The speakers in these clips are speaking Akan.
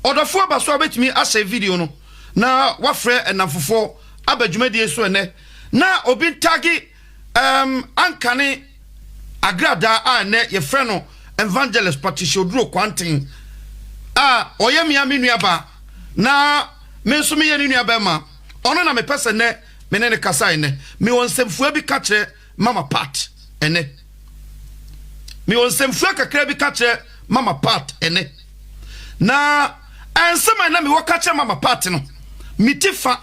Odofo abaso abetimi ase video no na wafre enamfofo abadwumadi so ene na obi tagi ankane Agradaa a ne ye frɛ no evangelist Patricia Oduro Kwanten a oyemia menuaba na menso me ye nuaba ma ono na me pese ne me ne kasa ene me wonsemfua bi ka kire mama Pat ene me wonsemfua kakra bi ka kire mama Pat ene na ensema na me wo ka kire mama Pat no mitifa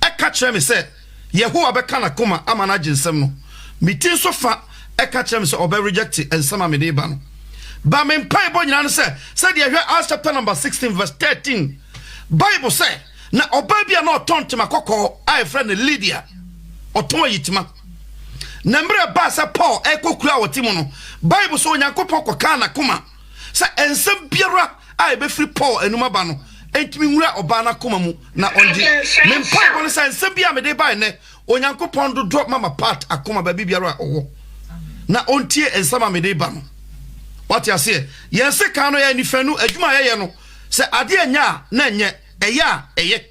e ka kire me se Yehowa be kana koma amana ginsem no miti so fa e ka kire me se obe reject ensema me de ba no ba me mpai bo nyina no se de hwe Acts chapter number 16 verse 13 Bible say na oba bia na otontima kokko ai friend Lydia oton yitima na mbre ba se Paul e kokura wotimo no Bible so Onyankopon koka na koma se ensem biara ai be free Paul enuma ba no entimi nwura oba na koma mu na onji me mpai bo no se ensem bia me de ba ne Onyankopon do drop mama Pat akoma ba biara owo na ontie ensama me de ba no what you say yense kan no ya nifanu adwuma ye no se ade anya na nye eye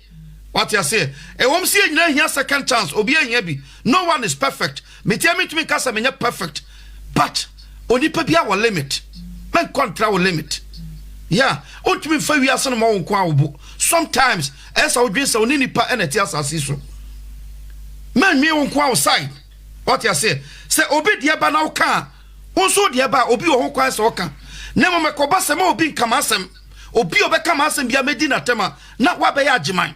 what you say e wom se nyina hia second chance obi ahia bi no one is perfect me tia me tumi kasa me nya perfect but onipa bia wo limit men contra wo limit yeah otumi fa wi aso no ma wo nko awo sometimes esa odwen se oni nipa eneti asase so men mi wo nko awo side what you say obi dia ba na wo ka onso dia ba obi wo ho kwan se wo ka na mo mekoba se ma obi nkama asem obi obeka ma asem bia medi na tema na wa be ya agiman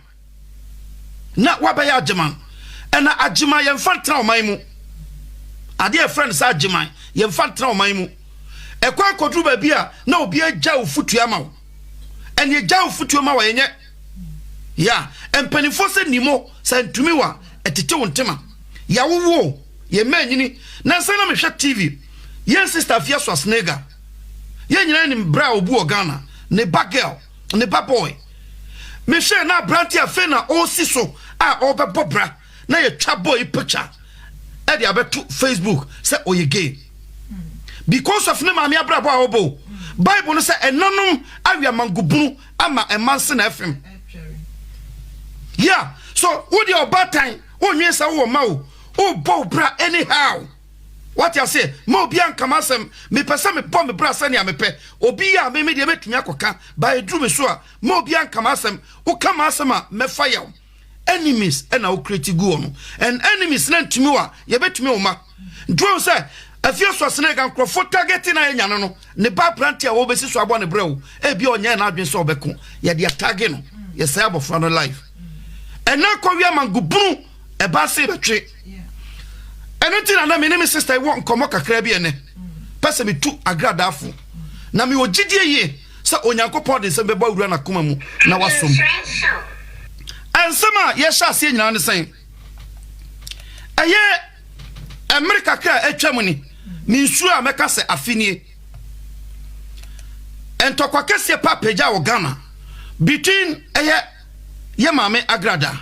ena agiman ye mfa tra oman mu ade a friend sa agiman ye mfa tra oman mu e kwa kodru ba bia na obi agya ofutua ma wo ene agya ofutua ma wo yenye ya empanifo se nimo se ntumi wa etete wo ntema ya wo ye manyini na se na me hwe TV yen sister Fia Swasnega yen nyina ni bra obu Ghana ne ba girl ne ba boy me hwe na branti afe na o siso a obebo bra na ye twa boy picture e dia beto Facebook say oye gay because of ne mama abra bo obo Bible no say enanum awia mangubunu ama emanse na FM yeah so wo dia obatan wo nwe sa wo ma wo bo bra anyhow what you say mo bi ankama asem me pese me pom me bra sane a me pe obi ya me de betumi akoka by dru me so a mo bi ankama asem wo kama asem a me fire enemies and na wo create go no and enemies na ntumi wa ye betumi wo ma dru say afia so sene ga nkrofo targeting na enya no ne ba branti a wo besi so abo ne brew e bi onya na adwen so obeko ye de target no ye say abofra no life and na ko wi amangubunu e ba se betwe anything na me name sister won komo kakra bi ene pese me tu Agradaa fo na me ogidie ye se Onyankopon de se beba wura na koma mu na wasom ansema ye sha se nyina ne sen eye America ka atwam ni me nsu a meka se afinie entokwa kese papeja wo Ghana between ye mame Agradaa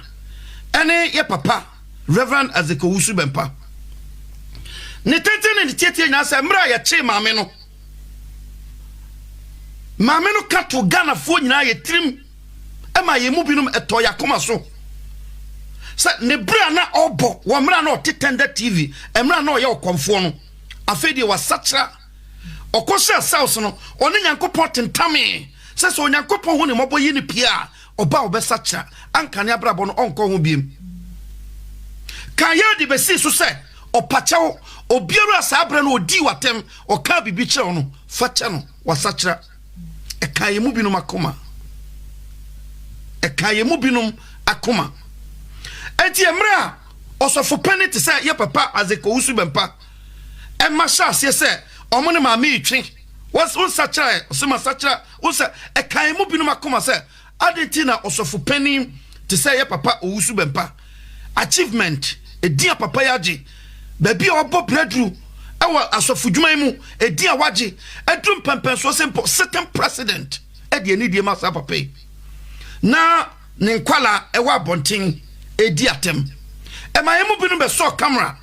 ene ye papa Reverend Azekowusu Bempa ne tete ne tete nya se mra ya che mame no kato Ghana fo nyina ye trim e ma ye mu binum eto ya koma so se ne bra na obo wo mra na otetenda TV e mra na oye okomfo no afedi wa satra okose south no one Nyankopon tentame se Onyankopon hu ne mobo yi ne pia oba obesatra anka ne abrabo no onko ho biem kan ye de besi so se opachawo obiero asabra no odi watem oka bibi kire no facha no wasachira e kaye mu binum akoma enti emra osofo penity se ye papa Azekowusu Bempa e ma sha se se omo ne ma me twi was sachira osema sachira usa e kaye mu binum akoma se adeti na osofo penny te se ye papa Owusu Bempa achievement e dia papa yaji baby obo bredru ewa asofudwuma mu e dia waji edrum pempen so simple certain president e dia ni dia masa papa na ne nkwala ewa bonten e dia tem e ma yemu binu be so camera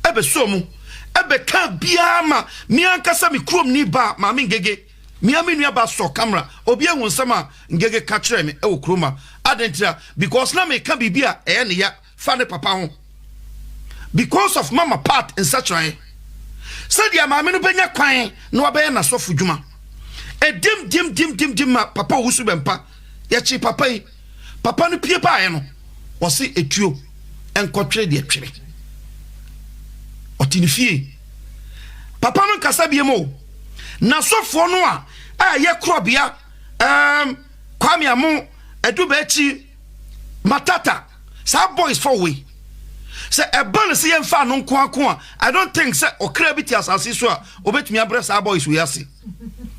e be so mu e be ka bia ma mi ankasa mi krom ni ba ma mi ngege miami nua ba so camera obi ehun sama ngege ka kire me e wo kroma adentia because na me ka bibia e ne ya fa ne papa ho because of mama part in such way said ya maame no benya kwan no obeye na so fudwuma e dim ma papa wusu bempa ya chi papa yi papa no pie pa ye no o se etuo enkotwe de atwere otinifie papa no kasa biemo na sofo no a ye krobia kwame amu eduba echi matata sa boys for we say e ban se ye mfa no nko ako I don't think say okra biti asase so a obetumi abre sa boys we ase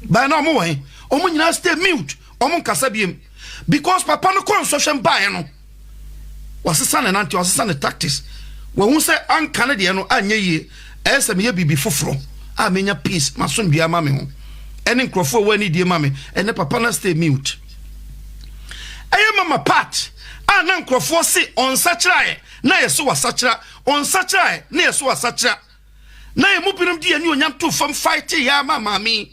by na mo wen omo nyina stay mute omo kasa biem because papa no kon social buy no wasesa na nanti wasesa na tactics we hu say anka ne de no anye yie ese me ye bibi foforo a menya peace mason bia ma me ho ene nkrofo wani die ma me ene papa na stay mute aye mama part a na nkrofo se on sachira na yeso wasachira on sachira na yeso wasachira na ye mupinum die ani onyam to fam fight ya mama mi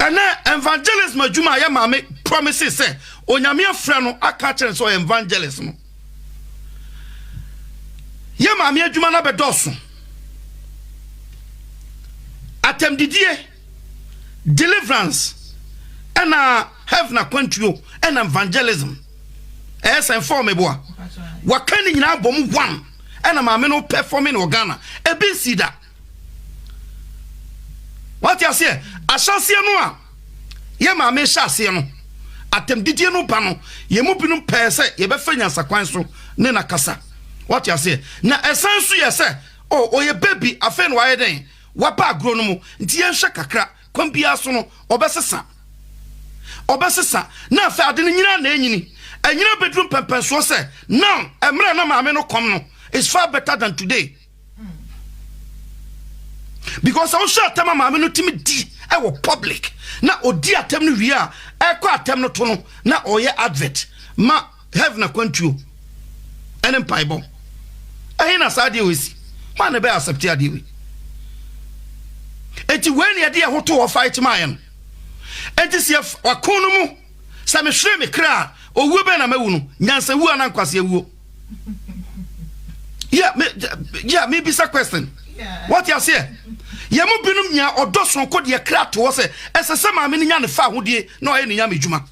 ene evangelist majuma ya mama promises say onyame afra no aka kire so evangelist no ye mama adwuma na bedoso atem didie deliverance and heaven quantio and evangelism as inform me boa wakani nyina bom one and maame no performing organa e bin sida what you say asase no a ye maame hyase no atem didie no pa no ye mu binum pese ye be fanya sakwan so ne na kasa what you say na esansu ye say oh ye baby afen wa ye den wapa agro no mu nti ye hwe kakra kwambia so no obesesa na fa ade nyina na enyini enyina bedroom pempen so say now emre na maame no kom no is far better than today because I was atem maame no timi di e wo public na odi atem no wi a e kwa atem no to no na oye advert ma have na kwantuo ene mpaibo ehin na sa de wesi ma na be accept ade we eti when ye de hoto wo fight mayen enti se wakono mu sa me hwere me kra owu be na mawu no nyansa wu ana nkwase wu me be a question what you say ye mu binum nya odoson ko de kra to wo se esese ma me nya ne fa hodie na o ye ne nya medjuma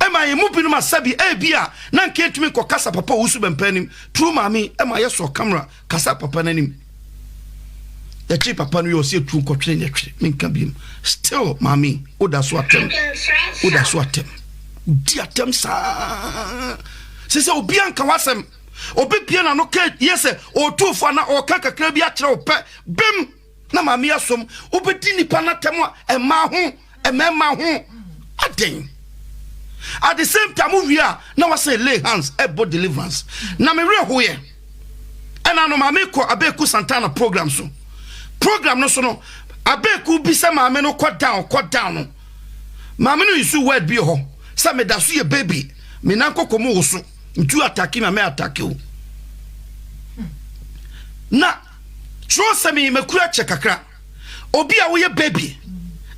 ema ye mu binum asabi e bia na nke tumi ko kasa papa wusu bempanim true mami ema ye so camera kasa papa nanim the cheap papa no you see true ko twene netwe minka biem still mami oda so atem di atem sa se obi anka wasem obi pie na no ke yese o tufo na o kaka kra bi akere ope bem na mami asom obedi nipa na tem a ema ho aden at the same time we are now say lay hands about deliverance na me re ho ye ena no mami ko abeku Santana program so program no so no abeku bi se maame no cut down no maame no isu word bi ho se me da so ye baby me nan kokomo wo so ntu attack me attack o na tro se me makura che kakra obi a wo ye baby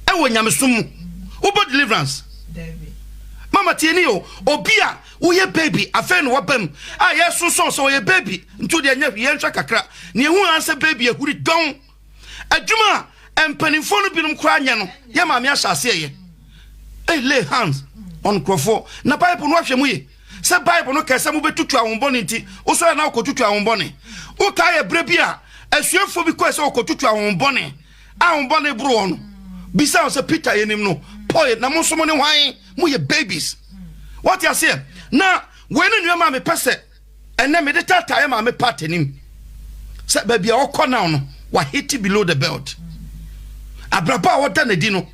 e wo nyamesom mu wo deliverance mama tieni o obi a wo ye baby afen wo bam a yeso so ye baby ntu de nya ye ntwa kakra ne hu anse baby ehuri don adwuma empanifo no binum kra anya no ye maame ahyase ye lay hands on crofo na bible no ahwe mu ye se bible no kese mu betutu awonbone nti wo so na okotutu awonbone wo ka ye bre bia asuafo bi ko se okotutu awonbone bro no bisa se Peter yenim no Paul na mo so mo ne hwan mu ye babies what you say na when nu ma me pese ene me de tata ye ma me patenim se ba bia wo kɔ now no wa hit below the belt abraba wo da na di no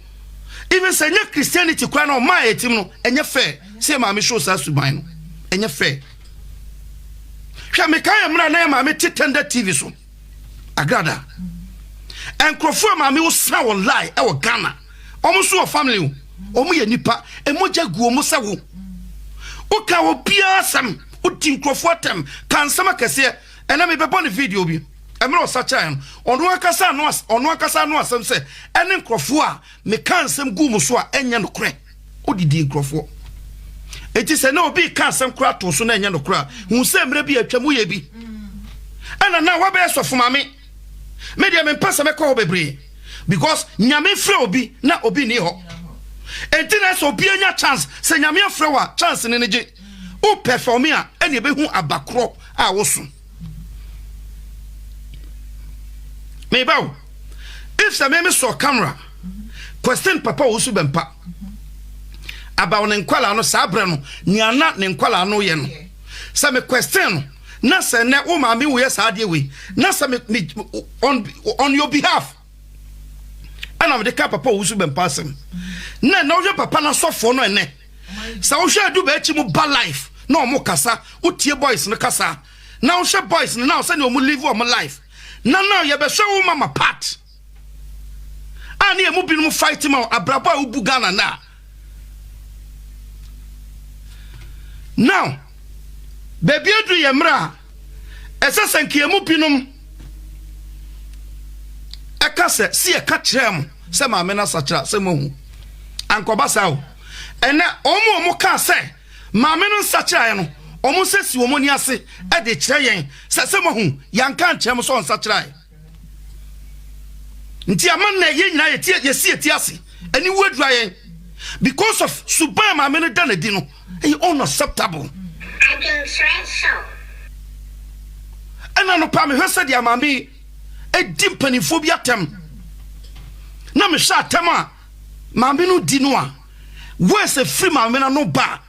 even say nya Christianity kwa na o ma etim no enye fair say ma me show sa suban no enye fair hwa me kan amra na ma me titenda TV so Agradaa enkrofo ma me wo sa wo lie e wo Ghana omo so family omo ye nipa emoja gu omo sa wo o ka wo bia sam o ti nkrofo tem kan sama kese ena me be bone video bi emre osacha no ono akasa no asem se ene nkrofo a me kan asem gu mu so a enye no kre odidi nkrofo enti se na obi kan asem kra to so na enye no kra hu se emre bi atwamu ye bi ana na wa be sofo mame me dia me pasa me ko bebre because nyame frɛ obi na obi ni ho enti na so obi anya chance se nyame frɛ wa chance ne ne je o perform a ene be hu abakro a woso me bawo if some me saw camera question papa wosu bempa about ne nkwala no sabre no niana ne nkwala no ye no se me question no na se ne wo ma me wo ye sa de we na se me on your behalf and of the papa wosu bempa sem na wo papa na sofo no ene sa wo hwe adu ba echi mu ba life na omo kasa utie boys no kasa na wo hwe boys no na wo se ne omo live omo life na ye be hwe wo mama part ani emu bi no fight ma abrabo a ubu Ghana na now baby adu ye mra esesenke emu binom eka se si e ka kirem se ma me na sachira se mo hu ankoba sawo ene omo ka se ma me no sachira no omo se si omo ni ase e de kire yen se mo hu yanka nkyem so sachira nti aman na ye nyina ye si eti ase ani wadura yen because of suban ma me no da na di no e unacceptable I don't say so. And I know Pammy, who said, ya mammy, a deep penny phobia tem. Na me shot tema, mammy no dinoa. Where's a free mamma no bar?